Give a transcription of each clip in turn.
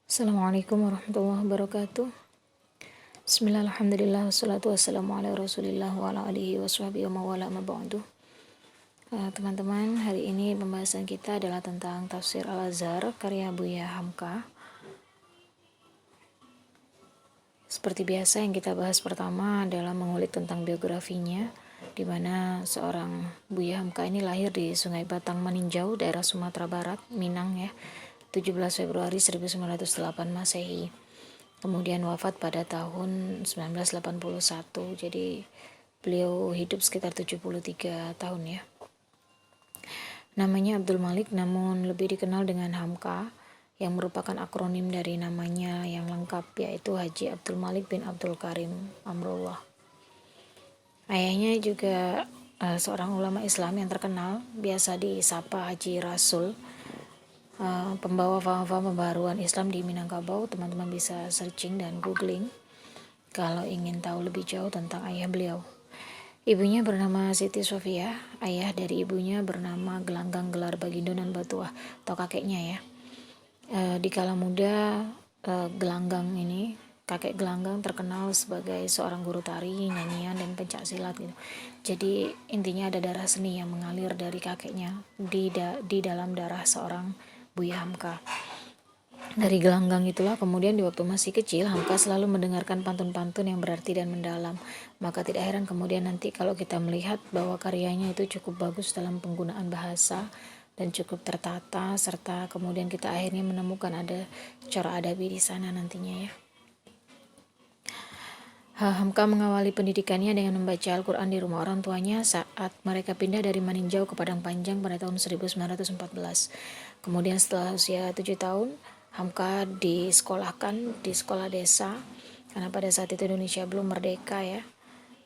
Assalamualaikum warahmatullahi wabarakatuh. Bismillah, alhamdulillah, wassalatu wassalamu ala rasulillah wa ala alihi wa sahbihi wa mawala ma ba'du. Teman-teman, hari ini pembahasan kita adalah tentang tafsir Al-Azhar karya Buya Hamka. Seperti biasa, yang kita bahas pertama adalah mengulik tentang biografinya, di mana seorang Buya Hamka ini lahir di Sungai Batang Maninjau, daerah Sumatera Barat, Minang ya, 17 Februari 1908 Masehi. Kemudian wafat pada tahun 1981. Jadi beliau hidup sekitar 73 tahun ya. Namanya Abdul Malik, namun lebih dikenal dengan Hamka, yang merupakan akronim dari namanya yang lengkap, yaitu Haji Abdul Malik bin Abdul Karim Amrullah. Ayahnya juga seorang ulama Islam yang terkenal, biasa disapa Haji Rasul, pembawa faham-faham pembaruan Islam di Minangkabau. Teman-teman bisa searching dan googling kalau ingin tahu lebih jauh tentang ayah beliau. Ibunya bernama Siti Sofia, ayah dari ibunya bernama Gelanggang Gelar Bagindo dan Batuah, atau kakeknya ya. Di kala muda, kakek Gelanggang terkenal sebagai seorang guru tari, nyanyian, dan pencak silat gitu. Jadi intinya ada darah seni yang mengalir dari kakeknya di dalam darah seorang Buya Hamka. Dari gelanggang itulah kemudian di waktu masih kecil Hamka selalu mendengarkan pantun-pantun yang berarti dan mendalam. Maka tidak heran kemudian nanti kalau kita melihat bahwa karyanya itu cukup bagus dalam penggunaan bahasa dan cukup tertata, serta kemudian kita akhirnya menemukan ada cara adabi di sana nantinya ya. Hamka mengawali pendidikannya dengan membaca Al-Quran di rumah orang tuanya saat mereka pindah dari Maninjau ke Padang Panjang pada tahun 1914. Kemudian setelah usia 7 tahun, Hamka disekolahkan di sekolah desa, karena pada saat itu Indonesia belum merdeka ya.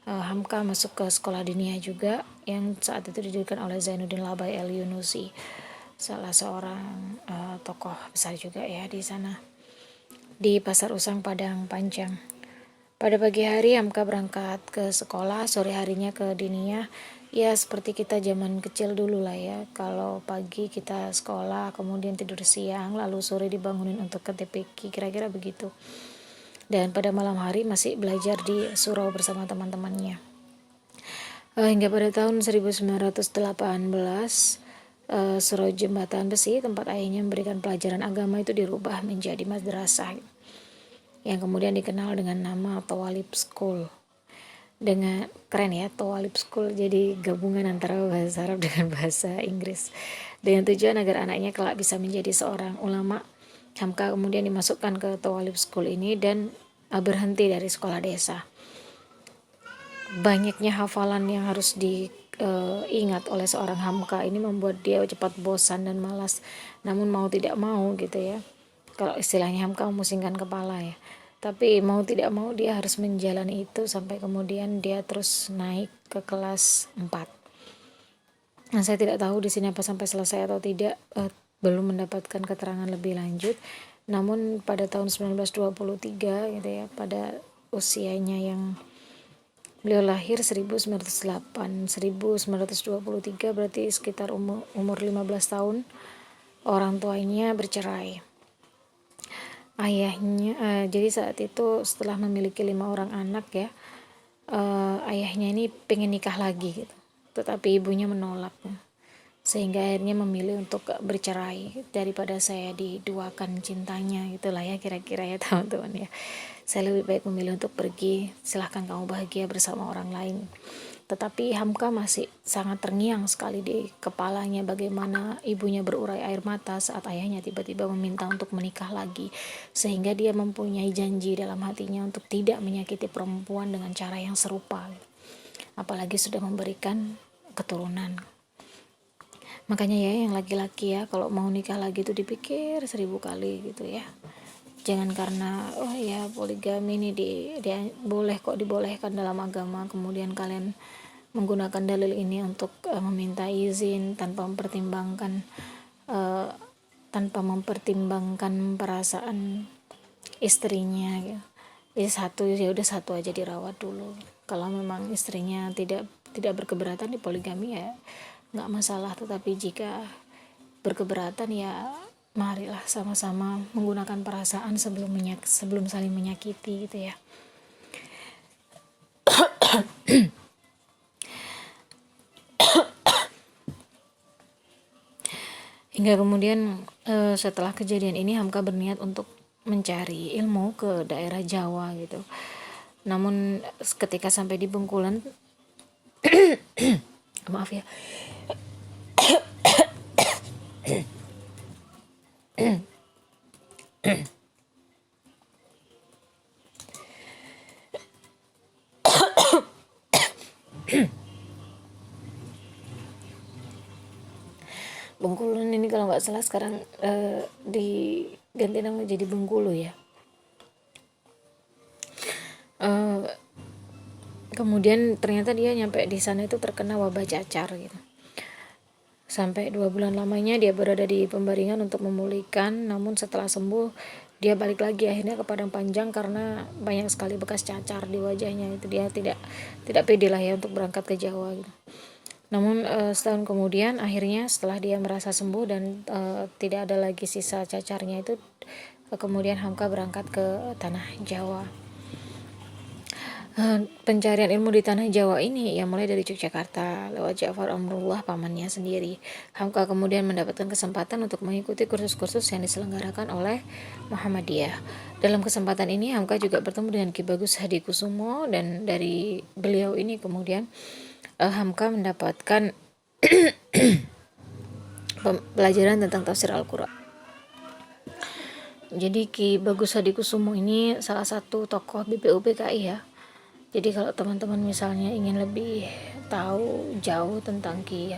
Hamka masuk ke sekolah diniyah juga, yang saat itu didirikan oleh Zainuddin Labai El-Yunusi, salah seorang tokoh besar juga ya di sana, di Pasar Usang Padang Panjang. Pada pagi hari Hamka berangkat ke sekolah, sore harinya ke diniyah. Ya seperti kita zaman kecil dulu lah ya, kalau pagi kita sekolah, kemudian tidur siang, lalu sore dibangunin untuk ke TPQ, kira-kira begitu. Dan pada malam hari masih belajar di surau bersama teman-temannya. Hingga pada tahun 1918, surau Jembatan Besi, tempat ayahnya memberikan pelajaran agama, itu dirubah menjadi madrasah, yang kemudian dikenal dengan nama Tawalib School. Dengan keren ya, Tawalib School, jadi gabungan antara bahasa Arab dengan bahasa Inggris, dengan tujuan agar anaknya kelak bisa menjadi seorang ulama. Hamka kemudian dimasukkan ke Tawalib School ini dan berhenti dari sekolah desa. Banyaknya hafalan yang harus diingat oleh seorang Hamka ini membuat dia cepat bosan dan malas. Namun mau tidak mau gitu ya, kalau istilahnya Hamka memusingkan kepala ya, tapi mau tidak mau dia harus menjalani itu sampai kemudian dia terus naik ke kelas 4. Nah, saya tidak tahu di sini apa sampai selesai atau tidak, belum mendapatkan keterangan lebih lanjut. Namun pada tahun 1923 gitu ya, pada usianya yang beliau lahir 1908, 1923 berarti sekitar umur 15 tahun, orang tuanya bercerai. Ayahnya, jadi saat itu setelah memiliki 5 orang anak ya, ayahnya ini pengen nikah lagi gitu, tetapi ibunya menolak, sehingga akhirnya memilih untuk bercerai daripada saya diduakan cintanya, gitulah ya kira-kira ya teman-teman ya. Saya lebih baik memilih untuk pergi, silahkan kamu bahagia bersama orang lain. Tetapi Hamka masih sangat terngiang sekali di kepalanya bagaimana ibunya berurai air mata saat ayahnya tiba-tiba meminta untuk menikah lagi, sehingga dia mempunyai janji dalam hatinya untuk tidak menyakiti perempuan dengan cara yang serupa, apalagi sudah memberikan keturunan. Makanya ya yang laki-laki ya kalau mau nikah lagi itu dipikir 1000 kali gitu ya. Jangan karena oh ya poligami ini dibolehkan dalam agama, kemudian kalian menggunakan dalil ini untuk meminta izin tanpa mempertimbangkan perasaan istrinya gitu. Jadi ya udah satu aja dirawat dulu. Kalau memang istrinya tidak berkeberatan di poligami ya nggak masalah, tetapi jika berkeberatan ya marilah sama-sama menggunakan perasaan sebelum saling menyakiti gitu ya. Hingga kemudian setelah kejadian ini Hamka berniat untuk mencari ilmu ke daerah Jawa gitu. Namun ketika sampai di Bengkulan maaf ya. Bengkulu ini kalau nggak salah sekarang diganti nama jadi Bengkulu ya. Kemudian ternyata dia nyampe di sana itu terkena wabah cacar gitu. Sampai 2 bulan lamanya dia berada di pembaringan untuk memulihkan, namun setelah sembuh dia balik lagi akhirnya ke Padang Panjang karena banyak sekali bekas cacar di wajahnya. Itu dia tidak pede lah ya untuk berangkat ke Jawa gitu. Namun setahun kemudian akhirnya setelah dia merasa sembuh dan tidak ada lagi sisa cacarnya itu, kemudian Hamka berangkat ke tanah Jawa. Pencarian ilmu di tanah Jawa ini ya mulai dari Yogyakarta lewat Ja'far Amrullah pamannya sendiri. Hamka kemudian mendapatkan kesempatan untuk mengikuti kursus-kursus yang diselenggarakan oleh Muhammadiyah. Dalam kesempatan ini Hamka juga bertemu dengan Ki Bagus Hadikusumo, dan dari beliau ini kemudian Hamka mendapatkan pelajaran tentang tafsir Al-Quran. Jadi Ki Bagus Hadikusumo ini salah satu tokoh BPUPKI ya. Jadi kalau teman-teman misalnya ingin lebih tahu jauh tentang Ki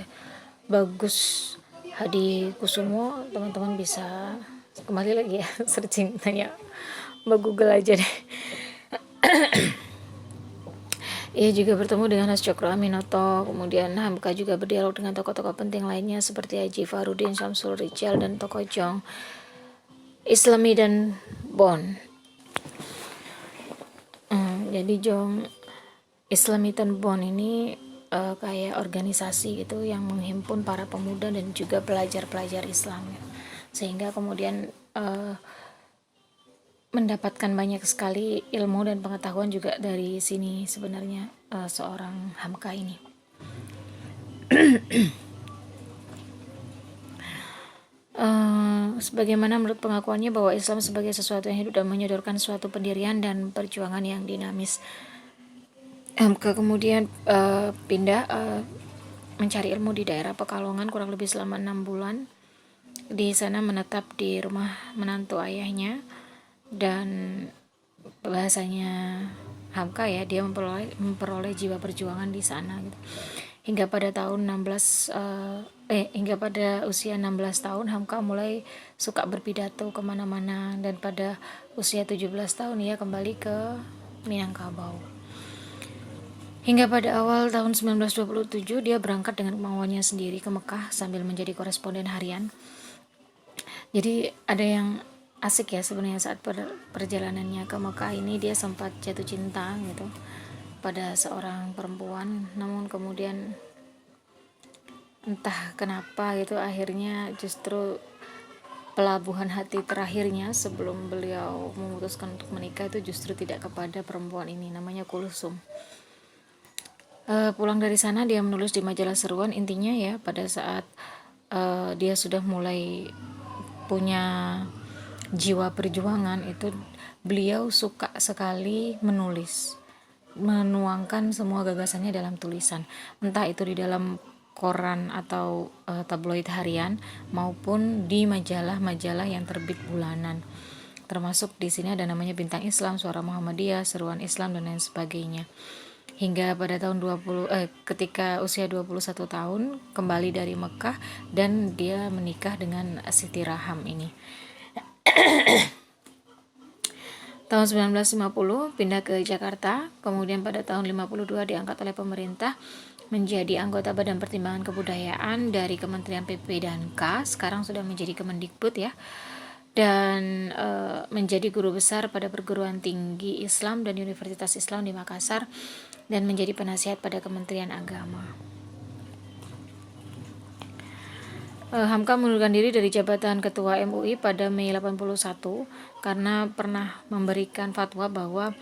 Bagus Hadikusumo, teman-teman bisa kembali lagi ya searching, tanya Mbak Google aja deh. Ia juga bertemu dengan Has Cokro Aminoto, kemudian Hamka juga berdialog dengan tokoh-tokoh penting lainnya seperti Haji Farudin Syamsul Rijal dan tokoh Jong Islami dan Bon. Jadi Jong Islami dan Bon ini kayak organisasi gitu yang menghimpun para pemuda dan juga pelajar-pelajar Islam ya. Sehingga kemudian mendapatkan banyak sekali ilmu dan pengetahuan juga dari sini sebenarnya seorang Hamka ini. Sebagaimana menurut pengakuannya bahwa Islam sebagai sesuatu yang hidup dan menyodorkan suatu pendirian dan perjuangan yang dinamis. Hamka kemudian pindah mencari ilmu di daerah Pekalongan kurang lebih selama 6 bulan. Di sana menetap di rumah menantu ayahnya, dan bahasanya Hamka ya, dia memperoleh jiwa perjuangan di sana gitu. Hingga pada usia 16 tahun Hamka mulai suka berpidato kemana-mana, dan pada usia 17 tahun ia kembali ke Minangkabau. Hingga pada awal tahun 1927 dia berangkat dengan kemauannya sendiri ke Mekah sambil menjadi koresponden harian. Jadi ada yang asik ya sebenarnya saat perjalanannya ke Mekah ini, dia sempat jatuh cinta gitu pada seorang perempuan, namun kemudian entah kenapa gitu akhirnya justru pelabuhan hati terakhirnya sebelum beliau memutuskan untuk menikah itu justru tidak kepada perempuan ini, namanya Kulsum. Pulang dari sana dia menulis di majalah Seruan, intinya ya pada saat dia sudah mulai punya jiwa perjuangan itu, beliau suka sekali menulis, menuangkan semua gagasannya dalam tulisan, entah itu di dalam koran atau tabloid harian maupun di majalah-majalah yang terbit bulanan, termasuk di sini ada namanya Bintang Islam, Suara Muhammadiyah, Seruan Islam dan lain sebagainya. Hingga pada tahun ketika usia 21 tahun kembali dari Mekah dan dia menikah dengan Siti Raham ini. Tahun 1950 pindah ke Jakarta, kemudian pada tahun 52 diangkat oleh pemerintah menjadi anggota Badan Pertimbangan Kebudayaan dari Kementerian PP dan K, sekarang sudah menjadi Kemendikbud ya, dan menjadi guru besar pada perguruan tinggi Islam dan Universitas Islam di Makassar, dan menjadi penasihat pada Kementerian Agama. Hamka mengundurkan diri dari jabatan Ketua MUI pada Mei 81 karena pernah memberikan fatwa bahwa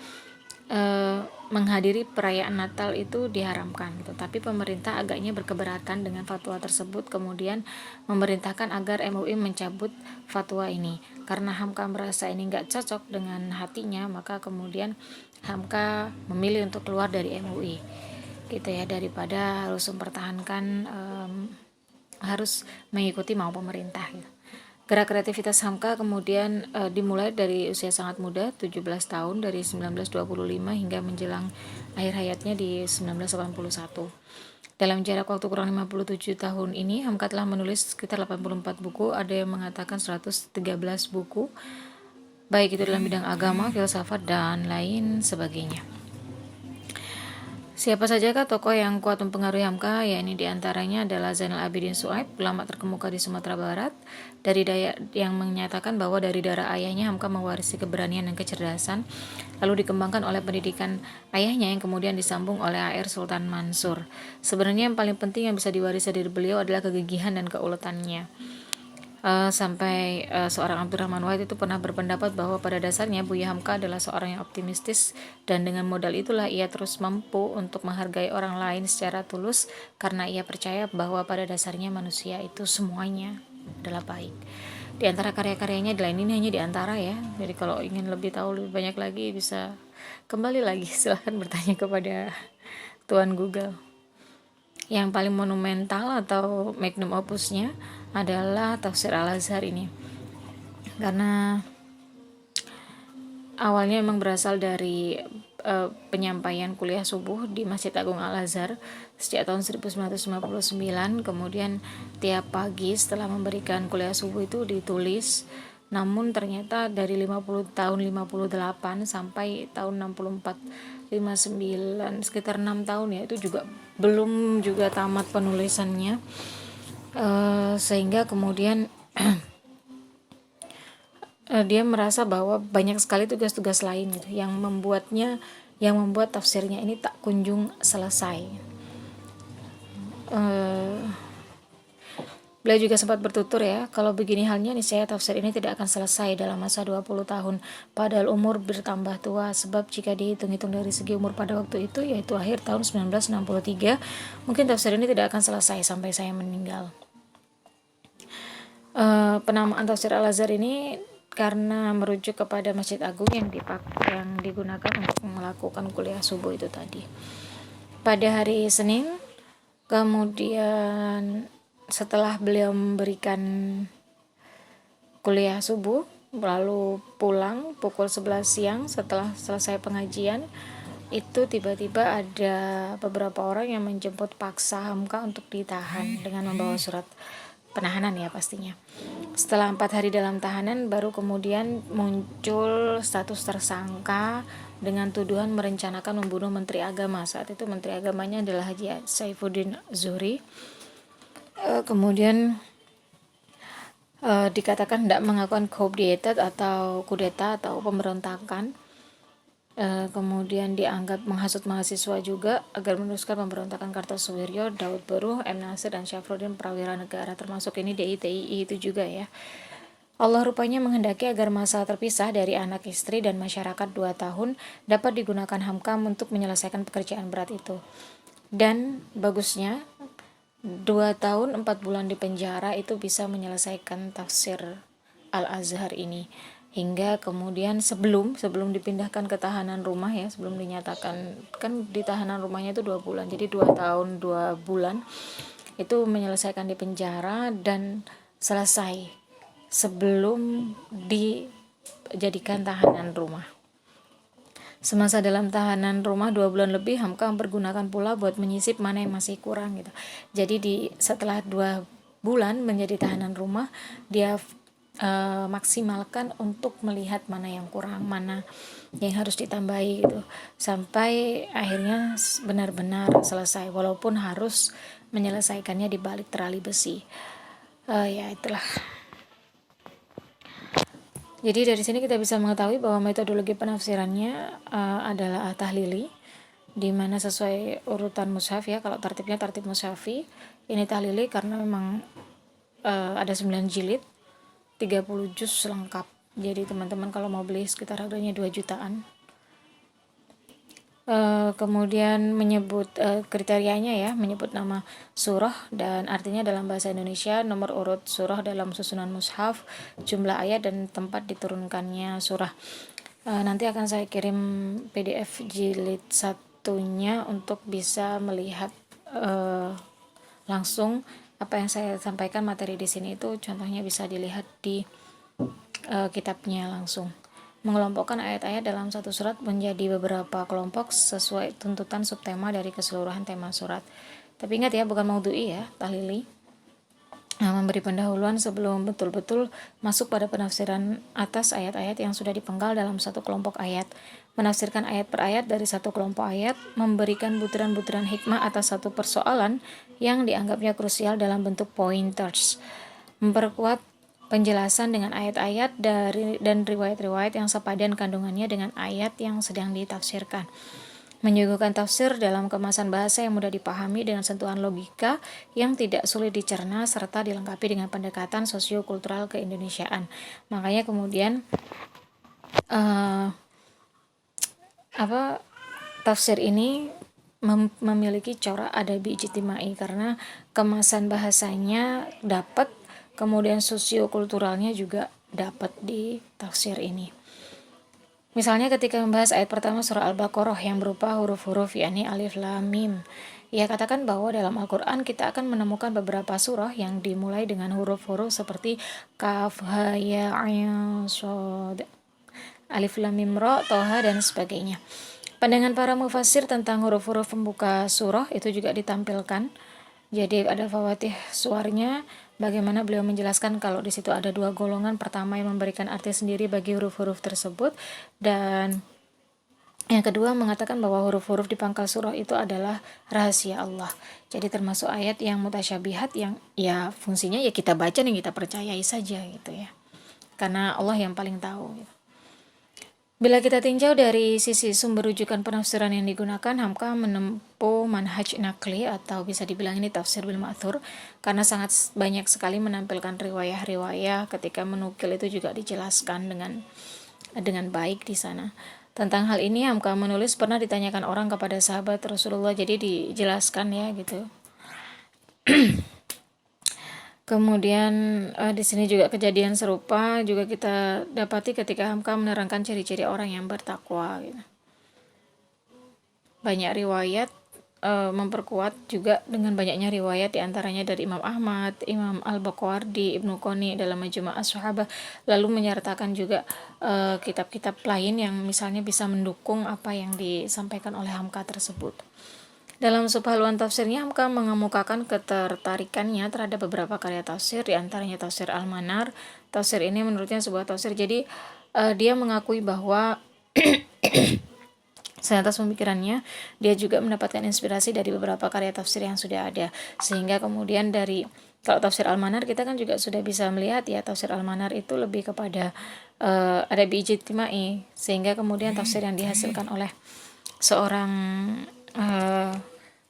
menghadiri perayaan Natal itu diharamkan gitu. Tapi pemerintah agaknya berkeberatan dengan fatwa tersebut, kemudian memerintahkan agar MUI mencabut fatwa ini. Karena Hamka merasa ini nggak cocok dengan hatinya, maka kemudian Hamka memilih untuk keluar dari MUI gitu ya, daripada harus mempertahankan harus mengikuti mau pemerintah gitu. Gerak kreativitas Hamka kemudian dimulai dari usia sangat muda, 17 tahun, dari 1925 hingga menjelang akhir hayatnya di 1981. Dalam jarak waktu kurang 57 tahun ini, Hamka telah menulis sekitar 84 buku, ada yang mengatakan 113 buku, baik itu dalam bidang agama, filsafat, dan lain sebagainya. Siapa sajakah tokoh yang kuat mempengaruhi Hamka? Ya, ini diantaranya adalah Zainal Abidin Suaib, ulama terkemuka di Sumatera Barat, dari yang menyatakan bahwa dari darah ayahnya Hamka mewarisi keberanian dan kecerdasan, lalu dikembangkan oleh pendidikan ayahnya yang kemudian disambung oleh AR Sultan Mansur. Sebenarnya yang paling penting yang bisa diwarisi dari beliau adalah kegigihan dan keuletannya. Sampai seorang Abdurrahman Wahid itu pernah berpendapat bahwa pada dasarnya Buya Hamka adalah seorang yang optimistis, dan dengan modal itulah ia terus mampu untuk menghargai orang lain secara tulus karena ia percaya bahwa pada dasarnya manusia itu semuanya adalah baik. Di antara karya-karyanya, ini hanya di antara ya, jadi kalau ingin lebih tahu lebih banyak lagi bisa kembali lagi, silahkan bertanya kepada Tuan Google. Yang paling monumental atau magnum opusnya adalah Tafsir Al-Azhar ini, karena awalnya memang berasal dari penyampaian kuliah subuh di Masjid Agung Al-Azhar sejak tahun 1959. Kemudian tiap pagi setelah memberikan kuliah subuh itu ditulis, namun ternyata dari tahun 58 sampai tahun 64 59, sekitar 6 tahun ya, itu juga belum juga tamat penulisannya, sehingga kemudian dia merasa bahwa banyak sekali tugas-tugas lain gitu, yang membuat tafsirnya ini tak kunjung selesai. Beliau juga sempat bertutur ya, kalau begini halnya niscaya tafsir ini tidak akan selesai dalam masa 20 tahun, padahal umur bertambah tua, sebab jika dihitung-hitung dari segi umur pada waktu itu, yaitu akhir tahun 1963, mungkin tafsir ini tidak akan selesai sampai saya meninggal. Penamaan Tafsir Al-Azhar ini karena merujuk kepada Masjid Agung yang digunakan untuk melakukan kuliah subuh itu tadi. Pada hari Senin, kemudian setelah beliau memberikan kuliah subuh, lalu pulang pukul 11 siang setelah selesai pengajian, itu tiba-tiba ada beberapa orang yang menjemput paksa Hamka untuk ditahan dengan membawa surat penahanan ya pastinya. Setelah 4 hari dalam tahanan, baru kemudian muncul status tersangka dengan tuduhan merencanakan membunuh Menteri Agama. Saat itu Menteri Agamanya adalah Haji Saifuddin Zuhri. Kemudian dikatakan tidak mengakukan kudeta atau pemberontakan. Kemudian dianggap menghasut mahasiswa juga agar meneruskan pemberontakan Kartosuwiryo, Daud Beruh, M. Nasir, dan Syafruddin Prawira Negara, termasuk ini DITII itu juga ya. Allah rupanya menghendaki agar masa terpisah dari anak istri dan masyarakat 2 tahun dapat digunakan Hamka untuk menyelesaikan pekerjaan berat itu. Dan bagusnya 2 tahun 4 bulan di penjara itu bisa menyelesaikan tafsir Al-Azhar ini, hingga kemudian sebelum dipindahkan ke tahanan rumah ya, sebelum dinyatakan, kan di tahanan rumahnya itu 2 bulan, jadi 2 tahun 2 bulan itu menyelesaikan di penjara dan selesai sebelum dijadikan tahanan rumah. Semasa dalam tahanan rumah 2 bulan lebih, Hamka mempergunakan pula buat menyisip mana yang masih kurang gitu. Jadi setelah 2 bulan menjadi tahanan rumah, dia maksimalkan untuk melihat mana yang kurang, mana yang harus ditambahi gitu, sampai akhirnya benar-benar selesai, walaupun harus menyelesaikannya di balik terali besi. Ya itulah. Jadi dari sini kita bisa mengetahui bahwa metodologi penafsirannya adalah tahlili, di mana sesuai urutan mushaf ya. Kalau tartibnya tartib mushafi, ini tahlili karena memang ada 9 jilid, 30 juz lengkap. Jadi teman-teman kalau mau beli sekitar harganya 2 jutaan. Kemudian menyebut kriterianya ya, menyebut nama surah dan artinya dalam bahasa Indonesia, nomor urut surah dalam susunan mushaf, jumlah ayat dan tempat diturunkannya surah. Nanti akan saya kirim PDF jilid satunya untuk bisa melihat langsung apa yang saya sampaikan materi di sini itu contohnya bisa dilihat di kitabnya langsung. Mengelompokkan ayat-ayat dalam satu surat menjadi beberapa kelompok sesuai tuntutan subtema dari keseluruhan tema surat. Tapi ingat ya, bukan maudhu'i ya, tahlili. Memberi pendahuluan sebelum betul-betul masuk pada penafsiran atas ayat-ayat yang sudah dipenggal dalam satu kelompok ayat. Menafsirkan ayat per ayat dari satu kelompok ayat, memberikan butiran-butiran hikmah atas satu persoalan yang dianggapnya krusial dalam bentuk pointers. Memperkuat penjelasan dengan ayat-ayat dan riwayat-riwayat yang sepadan kandungannya dengan ayat yang sedang ditafsirkan. Menyuguhkan tafsir dalam kemasan bahasa yang mudah dipahami dengan sentuhan logika yang tidak sulit dicerna serta dilengkapi dengan pendekatan sosiokultural keindonesiaan. Makanya kemudian tafsir ini memiliki corak adabi ijtimai karena kemasan bahasanya dapat, kemudian sosiokulturalnya juga dapat di tafsir ini. Misalnya ketika membahas ayat pertama surah Al-Baqarah yang berupa huruf-huruf yakni alif lam mim. Ia katakan bahwa dalam Al-Quran kita akan menemukan beberapa surah yang dimulai dengan huruf-huruf seperti kaf, ha, ya, ayn, shad, alif lam mim ra, toha dan sebagainya. Pandangan para mufassir tentang huruf-huruf pembuka surah itu juga ditampilkan. Jadi ada fawatih suarnya, bagaimana beliau menjelaskan kalau di situ ada dua golongan. Pertama yang memberikan arti sendiri bagi huruf-huruf tersebut, dan yang kedua mengatakan bahwa huruf-huruf di pangkal surah itu adalah rahasia Allah. Jadi termasuk ayat yang mutasyabihat yang ya fungsinya ya kita baca dan kita percayai saja gitu ya. Karena Allah yang paling tahu gitu. Bila kita tinjau dari sisi sumber rujukan penafsiran yang digunakan, Hamka menempuh manhaj nakli atau bisa dibilang ini tafsir bil ma'thur, karena sangat banyak sekali menampilkan riwayah-riwayah. Ketika menukil itu juga dijelaskan dengan baik di sana. Tentang hal ini Hamka menulis pernah ditanyakan orang kepada sahabat Rasulullah, jadi dijelaskan ya gitu. Kemudian di sini juga kejadian serupa juga kita dapati ketika Hamka menerangkan ciri-ciri orang yang bertakwa. Gitu. Banyak riwayat memperkuat juga dengan banyaknya riwayat diantaranya dari Imam Ahmad, Imam Al-Baqardi, Ibnu Qoni dalam Majmu' As-Sahabah, lalu menyertakan juga kitab-kitab lain yang misalnya bisa mendukung apa yang disampaikan oleh Hamka tersebut. Dalam subhaluan tafsirnya, Hamka mengemukakan ketertarikannya terhadap beberapa karya tafsir, diantaranya tafsir Al-Manar. Tafsir ini menurutnya sebuah tafsir, jadi dia mengakui bahwa seatas pemikirannya, dia juga mendapatkan inspirasi dari beberapa karya tafsir yang sudah ada. Sehingga kemudian kalau tafsir Al-Manar kita kan juga sudah bisa melihat ya, tafsir Al-Manar itu lebih kepada adabi ijtimai, sehingga kemudian tafsir yang dihasilkan oleh seorang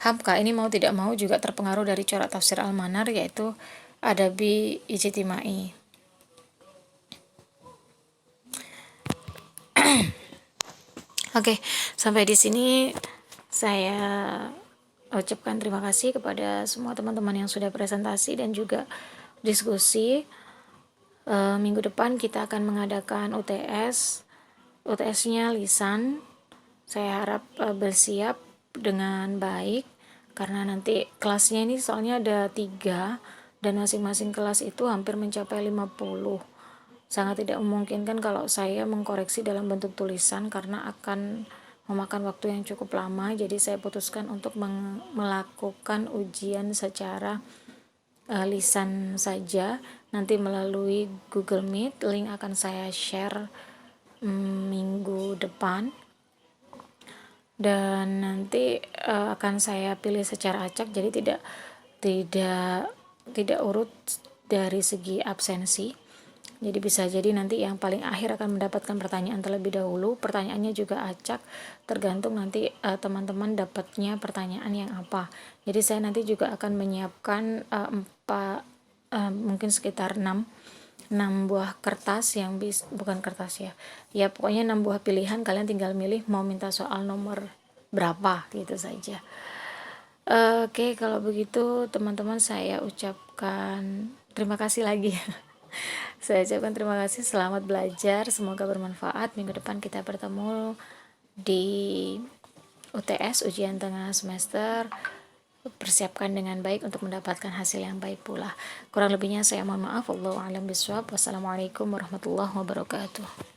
Hamka ini mau tidak mau juga terpengaruh dari corak tafsir Al-Manar, yaitu adabi ijtimai. Oke, sampai di sini saya ucapkan terima kasih kepada semua teman-teman yang sudah presentasi dan juga diskusi. Minggu depan kita akan mengadakan UTS-nya lisan. Saya harap bersiap dengan baik, karena nanti kelasnya ini soalnya ada 3 dan masing-masing kelas itu hampir mencapai 50. Sangat tidak memungkinkan kalau saya mengkoreksi dalam bentuk tulisan karena akan memakan waktu yang cukup lama. Jadi saya putuskan untuk melakukan ujian secara lisan saja, nanti melalui Google Meet. Link akan saya share minggu depan, dan nanti akan saya pilih secara acak, jadi tidak urut dari segi absensi. Jadi bisa jadi nanti yang paling akhir akan mendapatkan pertanyaan terlebih dahulu. Pertanyaannya juga acak, tergantung nanti teman-teman dapatnya pertanyaan yang apa. Jadi saya nanti juga akan menyiapkan mungkin sekitar 6 buah kertas yang bukan kertas ya, ya pokoknya 6 buah pilihan, kalian tinggal milih mau minta soal nomor berapa gitu saja. Oke, kalau begitu teman-teman saya ucapkan terima kasih lagi. Saya ucapkan terima kasih, selamat belajar, semoga bermanfaat. Minggu depan kita bertemu di UTS, ujian tengah semester. Persiapkan dengan baik untuk mendapatkan hasil yang baik pula. Kurang lebihnya saya mohon maaf. Wallahu a'lam bishawab. Wassalamualaikum warahmatullahi wabarakatuh.